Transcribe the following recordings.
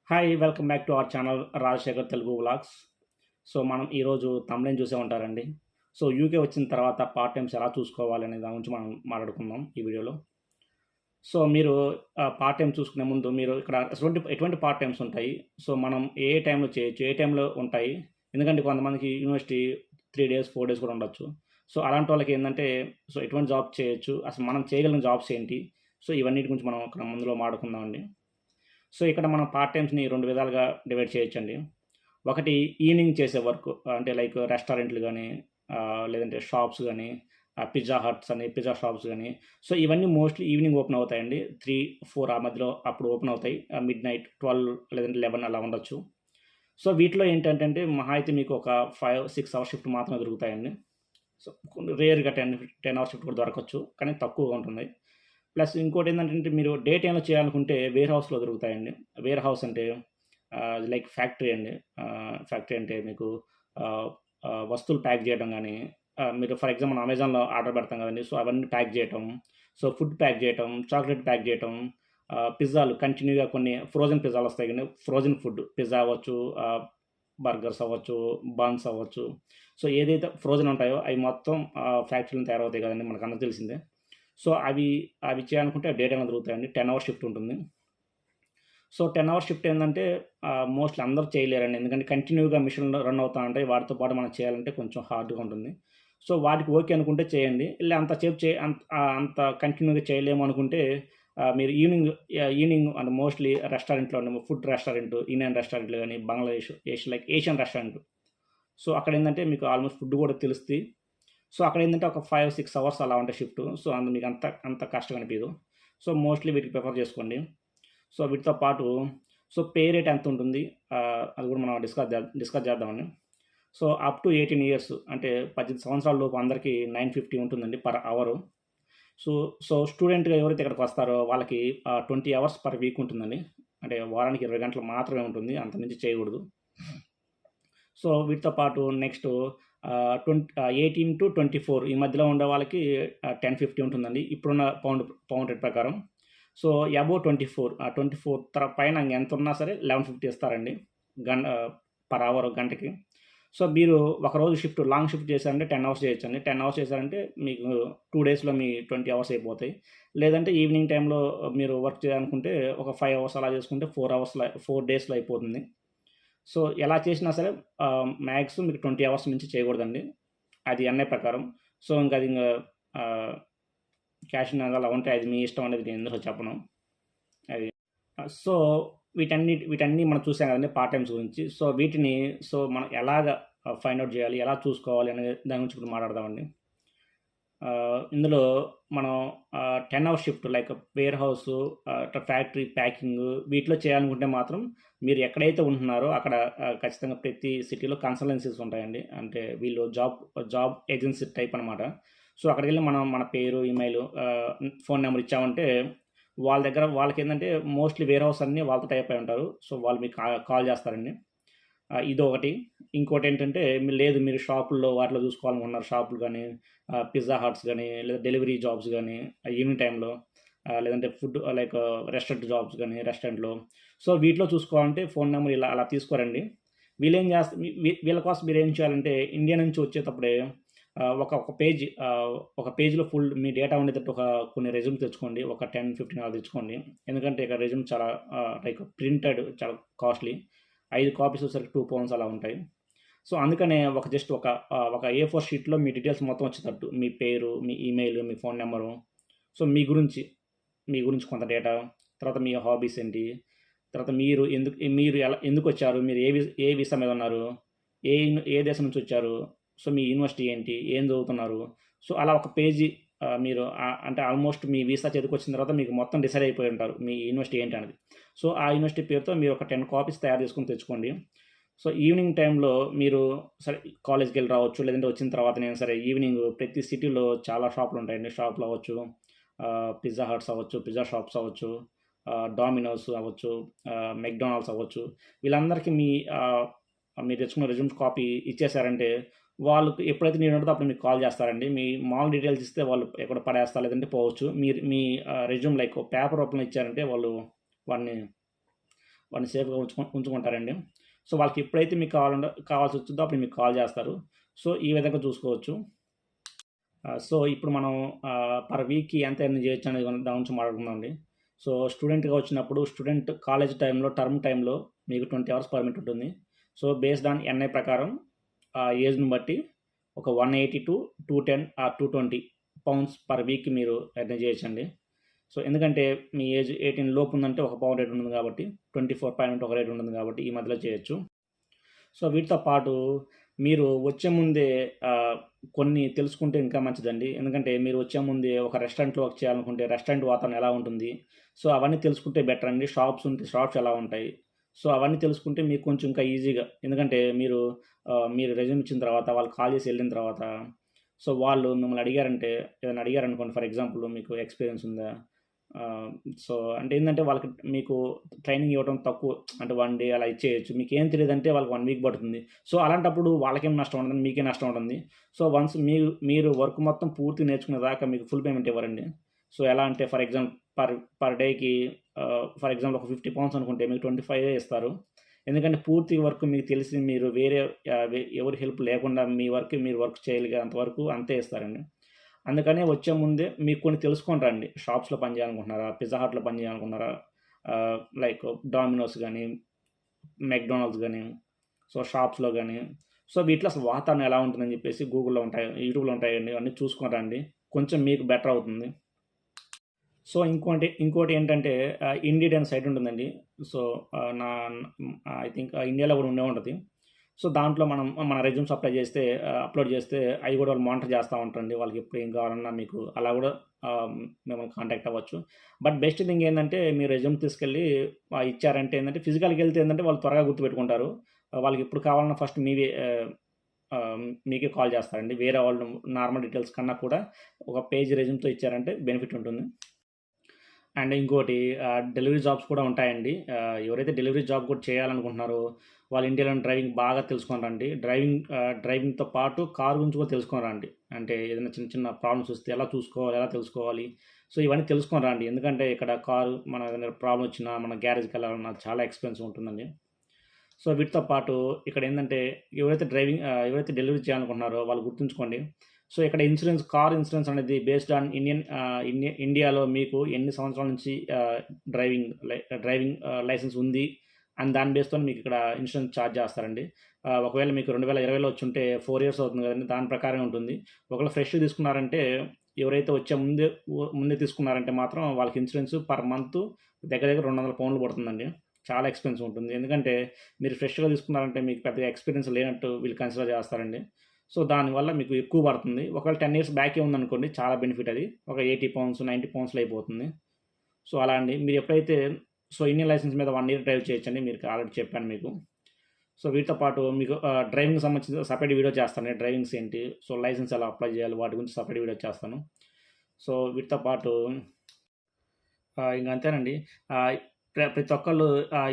Hi! Welcome back to our channel Rajasekhar Telugu vlogs. So, మనం ఈరోజు thumbnail చూసే ఉంటారండి. సో, యూకే వచ్చిన తర్వాత పార్ట్ టైమ్స్ ఎలా చూసుకోవాలనే దాని గురించి మనం మాట్లాడుకుందాం ఈ వీడియోలో. సో, మీరు పార్ట్ టైమ్ చూసుకునే ముందు మీరు ఇక్కడ ఎటువంటి పార్ట్ టైమ్స్ ఉంటాయి? సో, మనం ఏ టైంలో చేయొచ్చు? ఏ టైంలో ఉంటాయి? ఎందుకంటే కొంతమందికి యూనివర్సిటీ 3 డేస్, 4 డేస్ కూడా ఉండొచ్చు. సో, అలాంటి వాళ్ళకేందంటే ఎటువంటి జాబ్ చేయొచ్చు? అసలు మనం చేయగలిగిన జాబ్స్ ఏంటి? సో, ఇవన్నిటి గురించి మనం ఇక్కడ ముందులో మాట్లాడుకుందామండి. సో, ఇక్కడ మనం పార్ట్ టైమ్స్‌ని 2 విధాలుగా డివైడ్ చేయొచ్చండి. ఒకటి ఈవినింగ్ చేసే వర్క్ అంటే లైక్ రెస్టారెంట్లు గానీ, లేదంటే షాప్స్ గానీ, పిజ్జా హట్స్ అని, పిజ్జా షాప్స్ గానీ, సో, ఇవన్నీ మోస్ట్‌లీ ఈవినింగ్ ఓపెన్ అవుతాయండి. 3, 4 ఆ మధ్యలో అప్పుడు ఓపెన్ అవుతాయి. మిడ్‌నైట్ 12 లేదంటే 11 అలా ఉండొచ్చు. సో, వీటిలో ఏంటంటే మహా అయితే మీకు ఒక 5, 6 అవర్స్ షిఫ్ట్ మాత్రమే దొరుకుతాయండి. సో, కొన్ని రేర్‌గా 10 అవర్స్ షిఫ్ట్ కూడా దొరకచ్చు. కానీ తక్కువగా ఉంటుంది. ప్లస్ ఇంకోటేందంటంటే మీరు డే టైమ్‌లో చేయాలనుకుంటే వేర్ హౌస్‌లో దొరుకుతాయండి. వేర్ హౌస్ అంటే లైక్ ఫ్యాక్టరీ అండి. ఫ్యాక్టరీ అంటే మీకు ఆహ్, వస్తువులు ప్యాక్ చేయడం గానీ, మీరు ఫర్ ఎగ్జాంపుల్ మనం అమెజాన్‌లో ఆర్డర్ పెడతాం కదండీ! సో, అవన్నీ ప్యాక్ చేయటం, సో, ఫుడ్ ప్యాక్ చేయటం, చాక్లేట్ ప్యాక్ చేయటం, పిజ్జాలు కంటిన్యూ‌గా కొన్ని ఫ్రోజెన్ పిజ్జాలొస్తాయి గానీ, ఫ్రోజెన్ ఫుడ్ పిజ్జా అవ్వచ్చు, బర్గర్స్ అవ్వచ్చు, బన్స్ అవ్వచ్చు. సో, ఏదైతే ఫ్రోజెన్ ఉంటాయో అయి మొత్తం ఫ్యాక్టరీలో తయారవుతాయి కదండీ! మనకందరికి తెలిసిందే. సో, అవి చేయాలనుకుంటే డే టైమ్‌లో దొరుకుతాయండి. 10 అవర్స్ షిఫ్ట్ ఉంటుంది. సో, 10 అవర్స్ షిఫ్ట్ ఏందంటే మోస్ట్‌లీ అందరూ చేయలేరండి. ఎందుకంటే కంటిన్యూ‌గా మిషన్‌లు రన్ అవుతా ఉంటాయి. వాటితో పాటు మనం చేయాలంటే కొంచెం హార్డ్‌గా ఉంటుంది. సో, వాటికి ఓకే అనుకుంటే చేయండి. అంత సేపు అంత కంటిన్యూ‌గా చేయలేము అనుకుంటే మీరు ఈవినింగ్ అంటే మోస్ట్‌లీ రెస్టారెంట్‌లోనే ఫుడ్ రెస్టారెంట్, ఇండియన్ రెస్టారెంట్‌లు గాని, Bangladesh, like Asian restaurant. So, అక్కడేందంటే మీకు ఆల్‌మోస్ట్ ఫుడ్ కూడా తెలుస్తది. సో, అక్కడేందంటే ఒక 5, 6 అవర్స్ అలా ఉంటాయి షిఫ్టు. సో, మీకు అంత కష్టం అనిపియదు. సో, మోస్ట్‌లీ వీటికి ప్రిఫర్ చేసుకోండి. సో, వీటితో పాటు పే రేట్ ఎంతుంటుంది? అది కూడా మనం డిస్కస్ చేద్దామండి. సో, అప్ టు 18 ఇయర్స్ అంటే 18 సంవత్సరాల లోపు అందరికి 950 ఉంటుందండి పర్ అవరు. సో, స్టూడెంట్‌గా ఎవరైతే ఇక్కడికొస్తారో వాళ్ళకి 20 అవర్స్ పర్ వీక్ ఉంటుందండి. అంటే వారానికి 20 గంటలు మాత్రమే ఉంటుంది. అంతకు మించి చేయకూడదు. సో, వీటితో పాటు నెక్స్టు 18-24 ఈ మధ్యలో ఉండే వాళ్ళకి 1050 ఉంటుందండి. ఇప్పుడున్న పౌండ్ రేట్ ప్రకారం. సో, అబోవ్ 24 24 పైన ఎంతున్నా సరే 1150 ఇస్తారండి. పర్ అవర్ గంటకి. సో, మీరు ఒకరోజు లాంగ్ షిఫ్ట్ చేశారంటే 10 అవర్స్ చేయొచ్చండి. 10 అవర్స్ చేశారంటే మీకు 2 డేస్‌లో మీ 20 అవర్స్ అయిపోతాయి. లేదంటే ఈవినింగ్ టైమ్‌లో మీరు వర్క్ చేయాలనుకుంటే ఒక 5 అవర్స్ అలా చేసుకుంటే 4 డేస్‌లో అయిపోతుంది. సో, ఎలా చేసినా సరే మాక్సిమం మీకు 20 అవర్స్ మించి చేయకూడదండి. అది ఎన్ఐ ప్రకారం. సో, ఇంక ఆహ్, క్యాష్ ఇన్ అలా ఉంటే అది మీ ఇష్టం అనేది నేను ఇందులో చెప్పను. అది. సో, వీటన్నీ మనం చూసాం కదండీ పార్ట్ టైమ్స్ గురించి. సో, వీటిని మనం ఎలాగా ఫైండ్ ఔట్ చేయాలి? ఎలా చూసుకోవాలి? అనే దాని గురించి ఇప్పుడు మాట్లాడదామండి. ఇందులో మనం 10 hours shift like where house, factory packing వీటిలో చేయాలనుకుంటే మాత్రం మీరు ఎక్కడైతే ఉంటున్నారో అక్కడ ఖచ్చితంగా ప్రతి సిటీలో కన్సల్టెన్సీస్ ఉంటాయండి. అంటే వీళ్ళు జాబ్ ఏజెన్సీ టైప్ అనమాట. సో, అక్కడికెళ్ళి మనం మన పేరు, ఈమెయిలు, ఫోన్ నంబర్ ఇచ్చామంటే వాళ్ళ దగ్గర వాళ్ళకేందంటే మోస్ట్‌లీ వేర్ హౌస్ అన్నీ వాళ్ళతో టై అయి ఉంటారు. సో, వాళ్ళు మీకు కాల్ చేస్తారండి. ఇదొకటి. ఇంకోటేంటంటే లేదు మీరు షాపుల్లో వాటిలో చూసుకోవాలనుకుంటున్నారు. షాపులు గానీ, పిజ్జా హట్స్ గానీ, లేదా డెలివరీ జాబ్స్ గానీ, ఈవినింగ్ టైమ్‌లో లేదంటే ఫుడ్ లైక్ రెస్టారెంట్ జాబ్స్ గానీ, రెస్టారెంట్‌లో. సో, వీటిలో చూసుకోవాలంటే ఫోను నంబర్ అలా తీసుకోరండి. వీళ్ళేం చేస్త వీ వీ వీళ్ళ కోసం మీరేం చేయాలంటే ఇండియా నుంచి వచ్చేటప్పుడే ఒక పేజ్‌లో ఫుల్ మీ డేటా ఉండేటట్టు కొన్ని రెజ్యూమ్ తెచ్చుకోండి. ఒక 10, 15 అలా తెచ్చుకోండి. ఎందుకంటే ఇక్కడ రెజ్యూమ్ చాలా లైక్ ప్రింటెడ్ చాలా కాస్ట్‌లీ. 5 కాపీస్ వచ్చేసరికి 2 పౌండ్స్ అలా ఉంటాయి. సో, అందుకనే ఒక ఏ4 షీట్‌లో మీ డీటెయిల్స్ మొత్తం వచ్చేటట్టు మీ పేరు, మీ ఈమెయిల్, మీ ఫోను నంబరు, సో, మీ గురించి కొంత డేటా, తర్వాత మీ హాబీస్ ఏంటి, తర్వాత మీరు ఎందుకొచ్చారు, మీరు ఏ వీసా మీద ఉన్నారు, ఏ దేశం నుంచి వచ్చారు, సో, మీ యూనివర్సిటీ ఏంటి, ఏం చదువుతున్నారు. సో, అలా ఒక పేజీ మీరు అంటే ఆల్మోస్ట్ మీ వీసా చేతికొచ్చిన తర్వాత మీకు మొత్తం డిసైడ్ అయిపోయి ఉంటారు. మీ యూనివర్సిటీ ఏంటి అనేది. సో, ఆ యూనివర్సిటీ పేరుతో మీరు ఒక 10 కాపీస్ తయారు చేసుకొని తెచ్చుకోండి. సో, ఈవినింగ్ టైమ్‌లో మీరు సరే కాలేజ్‌కెళ్ళి రావచ్చు. లేదంటే వచ్చిన తర్వాతనైనా సరే ఈవినింగ్ ప్రతి సిటీలో చాలా షాపులుంటాయండి. షాపులు అవ్వచ్చు, పిజ్జా హట్స్ అవ్వచ్చు, పిజ్జా షాప్స్ అవ్వచ్చు, డోమినోస్ అవ్వచ్చు, మెక్‌డొనాల్డ్స్ అవ్వచ్చు. వీళ్ళందరికీ మీరు తెచ్చుకున్న రెజ్యూమ్ కాపీ ఇచ్చేసారంటే వాళ్ళకి ఎప్పుడైతే నీడ్ ఉంటదో అప్పుడు మీకు కాల్ చేస్తారండి. మీ మామూలు డీటెయిల్స్ ఇస్తే వాళ్ళు ఎక్కడో పడేస్తారు. లేదంటే పోవచ్చు. మీరు మీ రెజ్యూమ్ లైక్ పేపర్ రూపంలో ఇచ్చారంటే వాళ్ళు వాడిని వాడిని సేఫ్‌గా ఉంచుకుంటారండి. సో, వాళ్ళకి ఎప్పుడైతే మీకు కావాల్సి వచ్చిందో అప్పుడు మీకు కాల్ చేస్తారు. సో, ఈ విధంగా చూసుకోవచ్చు. సో, ఇప్పుడు మనం పర్ వీక్‌కి ఎంత ఎర్న్ చేయొచ్చు అనేది దాని గురించి మాట్లాడుకుందామండి. సో, స్టూడెంట్‌గా వచ్చినప్పుడు కాలేజ్ టైంలో, టర్మ్ టైంలో మీకు 20 అవర్స్ పర్మిట్ ఉంటుంది. సో, బేస్డ్ ఆన్ ఎన్ఐ ప్రకారం ఏజ్‌ని బట్టి ఒక 180-210 ఆర్ 220 పౌండ్స్ పర్ వీక్ మీరు ఎర్న్ చేయొచ్చండి. సో, ఎందుకంటే మీ ఏజ్ 18 లోపు ఉందంటే ఒక పౌండ్ రేట్ ఉంటుంది కాబట్టి, 24 పైన ఉంటే ఒక రేట్ ఉంటుంది కాబట్టి ఈ మధ్యలో చేయొచ్చు. సో, వీటితో పాటు మీరు వచ్చే ముందే కొన్ని తెలుసుకుంటే ఇంకా మంచిదండి. ఎందుకంటే మీరు వచ్చే ముందే ఒక రెస్టారెంట్‌లో వర్క్ చేయాలనుకుంటే రెస్టారెంట్ వాతావరణం ఎలా ఉంటుంది? సో, అవన్నీ తెలుసుకుంటే బెటర్ అండి. షాప్స్ ఉంటే షాప్స్ ఎలా ఉంటాయి? సో, అవన్నీ తెలుసుకుంటే మీకు కొంచెం ఇంకా ఈజీగా, ఎందుకంటే మీరు రెజ్యూమ్ ఇచ్చిన తర్వాత వాళ్ళు కాల్ చేసి వెళ్ళిన తర్వాత, సో, వాళ్ళు మిమ్మల్ని అడిగారంటే, ఏదైనా అడిగారనుకోండి, ఫర్ ఎగ్జాంపుల్ మీకు ఎక్స్‌పీరియన్స్ ఉందా? సో, అంటే ఏందంటే వాళ్ళకి మీకు ట్రైనింగ్ ఇవ్వడం తక్కువ. అంటే 1 డే అలా ఇచ్చేయొచ్చు. మీకేం తెలీదంటే వాళ్ళకి 1 వీక్ పడుతుంది. సో, అలాంటప్పుడు వాళ్ళకేం నష్టం ఉండదు. మీకే నష్టం ఉంటుంది. సో, వన్స్ మీరు వర్క్ మొత్తం పూర్తిగా నేర్చుకునే దాకా మీకు ఫుల్ పేమెంట్ ఇవ్వరండి. సో, ఎలా అంటే ఫర్ ఎగ్జాంపుల్ పర్ డేకి ఫర్ ఎగ్జాంపుల్ ఒక 50 పౌండ్స్ అనుకుంటే మీకు 25 ఇస్తారు. ఎందుకంటే పూర్తి వర్క్ మీకు తెలిసి మీరు వేరే ఎవరి హెల్ప్ లేకుండా మీ వర్క్ మీరు వర్క్ చేయగలిగేంత వరకు అంతే ఇస్తారండి. అందుకనే వచ్చే ముందే మీకు కొన్ని తెలుసుకొని రండి. షాప్స్‌లో పని చేయాలనుకుంటున్నారా? పిజ్జా హట్‌లో పని చేయాలనుకుంటున్నారా? లైక్ డామినోస్ గాని, మెక్‌డొనాల్డ్స్ గాని, సో, షాప్స్‌లో గాని, సో, వీటిలో అసలు వాతావరణం ఎలా ఉంటుందని చెప్పేసి గూగుల్‌లో ఉంటాయి, యూట్యూబ్‌లో ఉంటాయండి. అన్నీ చూసుకొని రండి. కొంచెం మీకు బెటర్ అవుతుంది. సో, ఇంకోటి ఏంటంటే ఇండీడ్ అనే సైట్ ఉంటుందండి. సో, ఐ థింక్ ఇండియాలో కూడా ఉండే ఉంటది. సో, దాంట్లో మనం మన రెజ్యూమ్స్ అప్లోడ్ చేస్తే అయి కూడా వాళ్ళు మానిటర్ చేస్తా ఉంటారండి. వాళ్ళకి ఎప్పుడు ఏం కావాలన్నా మీకు అలా కూడా మిమ్మల్ని కాంటాక్ట్ అవ్వచ్చు. బట్ బెస్ట్ థింగ్ ఏందంటే మీ రెజ్యూమ్ తీసుకెళ్ళి ఇచ్చారంటే ఏందంటే ఫిజికల్‌గా ఎళ్తే ఏందంటే వాళ్ళు త్వరగా గుర్తుపెట్టుకుంటారు. వాళ్ళకి ఎప్పుడు కావాలన్నా ఫస్ట్ మీకే కాల్ చేస్తారండి. వేరే వాళ్ళు నార్మల్ డీటెయిల్స్ కన్నా కూడా ఒక పేజ్ రెజ్యూమ్‌తో ఇచ్చారంటే బెనిఫిట్ ఉంటుంది. అండ్ ఇంకోటి డెలివరీ జాబ్స్ కూడా ఉంటాయండి. ఎవరైతే డెలివరీ జాబ్ కూడా చేయాలనుకుంటున్నారో, వాళ్ళు ఇండియాలోని డ్రైవింగ్ బాగా తెలుసుకొని రండి. డ్రైవింగ్‌తో పాటు కార్ గురించి కూడా తెలుసుకొని రండి. అంటే ఏదైనా చిన్న చిన్న ప్రాబ్లమ్స్ వస్తే ఎలా చూసుకోవాలి, ఎలా తెలుసుకోవాలి. సో, ఇవన్నీ తెలుసుకొని రండి. ఎందుకంటే ఇక్కడ కారు మన ఏదైనా ప్రాబ్లమ్ వచ్చినా మన గ్యారేజ్‌కెళ్ళాలన్నా చాలా ఎక్స్‌పెన్సివ్ ఉంటుందండి. సో, వీటితో పాటు ఇక్కడేందంటే ఎవరైతే డెలివరీ చేయాలనుకుంటున్నారో వాళ్ళు గుర్తుంచుకోండి. సో, ఇక్కడ కార్ ఇన్సూరెన్స్ అనేది బేస్డ్ ఆన్ ఇండియాలో మీకు ఎన్ని సంవత్సరాల నుంచి డ్రైవింగ్ లైసెన్స్ ఉంది అని దాని బేస్‌తోని మీకిక్కడ ఇన్సూరెన్స్ చార్జ్ చేస్తారండి. ఒకవేళ మీకు 2020లో వచ్చుంటే 4 ఇయర్స్ అవుతుంది కదండీ! దాని ప్రకారమే ఉంటుంది. ఒకవేళ ఫ్రెష్‌గా తీసుకున్నారంటే, ఎవరైతే వచ్చే ముందే తీసుకున్నారంటే మాత్రం వాళ్ళకి ఇన్సూరెన్స్ పర్ మంత్ దగ్గర దగ్గర 200 పౌండ్లు పడుతుందండి. చాలా ఎక్స్‌పెన్సివ్ ఉంటుంది. ఎందుకంటే మీరు ఫ్రెష్‌గా తీసుకున్నారంటే మీకు పెద్దగా ఎక్స్‌పీరియన్స్ లేనట్టు వీళ్ళు కన్సిడర్ చేస్తారండి. సో, దానివల్ల మీకు ఎక్కువ పడుతుంది. ఒకవేళ 10 ఇయర్స్ బ్యాకే ఉందనుకోండి చాలా బెనిఫిట్ అది. ఒక 80 పౌండ్స్, 90 పౌండ్స్‌లో అయిపోతుంది. సో, అలా అండి. ఇండియన్ లైసెన్స్ మీద 1 ఇయర్ డ్రైవ్ చేయొచ్చండి. మీకు ఆల్రెడీ చెప్పాను మీకు. సో, వీటితో పాటు మీకు డ్రైవింగ్‌కి సంబంధించిన సెపరేట్ వీడియో చేస్తాను. డ్రైవింగ్స్ ఏంటి? సో, లైసెన్స్ ఎలా అప్లై చేయాలి? వాటి గురించి సెపరేట్ వీడియో చేస్తాను. సో, వీటితో పాటు ఇంక అంతేనండి. ఆహ్, ప్రతి ఒక్కళ్ళు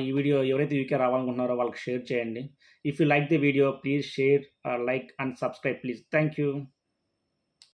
ఈ వీడియో ఎవరైతే యూకే రావాలనుకుంటున్నారో వాళ్ళకి షేర్ చేయండి. If you like the video please share, like and subscribe please. Thank you.